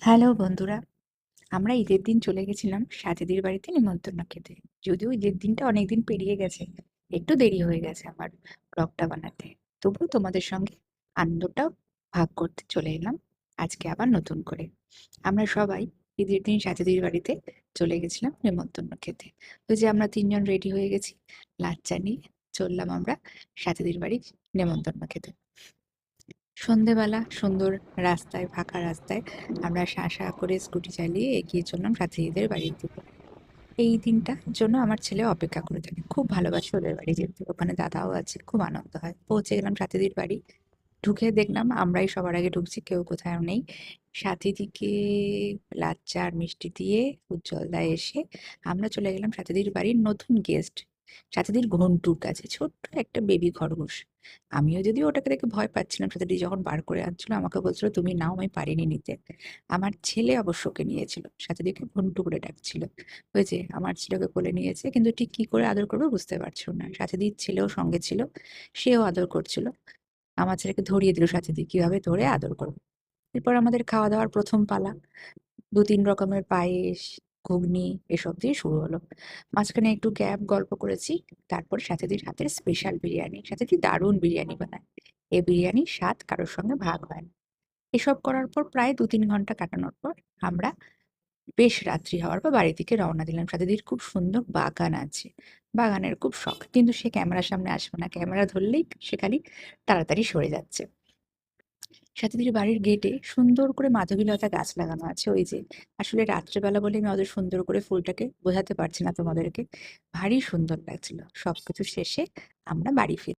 Hello বন্ধুরা, আমরা ঈদের দিন চলে গেছিলাম সাথীদের বাড়িতে নিমন্ত্রণ খেতে। যদিও ঈদের দিনটা অনেকদিন পেরিয়ে গেছে, একটু দেরি হয়ে গেছে আমার ব্লগটা বানাতে। তবুও তোমাদের সঙ্গে আনন্দটা ভাগ করতে চলে এলাম আজকে আবার নতুন করে। আমরা সবাই ঈদের দিন সাথীদের বাড়িতে চলে গেছিলাম নিমন্ত্রণ খেতে। ওই যে আমরা তিনজন রেডি হয়ে গেছি, লাচ্চা নিয়ে চললাম আমরা সাথীদের বাড়ির নিমন্ত্রণ খেতে। সন্ধেবেলা সুন্দর রাস্তায়, ফাঁকা রাস্তায় আমরা শা করে স্কুটি চালিয়ে এগিয়ে চললাম সাথীদের বাড়ির দিকে। এই দিনটার জন্য আমার ছেলে অপেক্ষা করে থাকে, খুব ভালোবাসে ওদের বাড়ি যেতে। ওখানে দাদাও আছে, খুব আনন্দ হয়। পৌঁছে গেলাম সাথীদের বাড়ি। ঢুকে দেখলাম আমরাই সবার আগে ঢুকছি, কেউ কোথাও নেই। সাথীদিকে লাচ্চা আর মিষ্টি দিয়ে উজ্জ্বলদা এসে আমরা চলে গেলাম সাথীদের বাড়ির নতুন গেস্ট, সাথীদের ঘন্টুর কাছে। ছোট্ট একটা বেবি খরগোশ। আমিও যদিও ওটাকে দেখে ভয় পাচ্ছিলাম, সাথীদি যখন বার করে আনছিল আমাকে বলছিল তুমি নাও, আমি পারিনি নিতে। আমার ছেলে অবশ্য ওকে নিয়েছিল, সাথীদিকে ঘন্টু করে ডাকছিল। ওই যে আমার ছেলেকে কোলে নিয়েছে, কিন্তু ঠিক কি করে আদর করবে বুঝতে পারছিল না। সাথীদির ছেলেও সঙ্গে ছিল, সেও আদর করছিল। আমার ছেলেকে ধরিয়ে দিল সাথীদি, কিভাবে ধরে আদর করবে। এরপর আমাদের খাওয়া দাওয়ার প্রথম পালা। ২-৩ রকমের পায়েস, ঘুগনি এসব দিয়ে শুরু হলো। মাঝখানে একটু গ্যাপ, গল্প করেছি। তারপর সাথীদের হাতের স্পেশাল বিরিয়ানি। সাথীদি দারুণ বিরিয়ানি বানায়। এই বিরিয়ানির স্বাদ কারোর সঙ্গে ভাগ হয় না। এসব করার পর প্রায় ২-৩ ঘন্টা কাটানোর পর আমরা বেশ রাত্রি হওয়ার পর বাড়ি থেকে রওনা দিলাম। সাথীদির খুব সুন্দর বাগান আছে। বাগানের খুব শখ। কিন্তু সে ক্যামেরার সামনে আসবে না। ক্যামেরা ধরলেই সে খালি তাড়াতাড়ি সরে যাচ্ছে। সাথীদের বাড়ির গেটে সুন্দর করে মাধবীলতা গাছ লাগানো আছে। ওই যে, আসলে রাত্রেবেলা বলে আমি অত সুন্দর করে ফুলটাকে বোঝাতে পারছি না তোমাদেরকে। ভারী সুন্দর লাগছিল। সবকিছু শেষে আমরা বাড়ি ফিরলাম।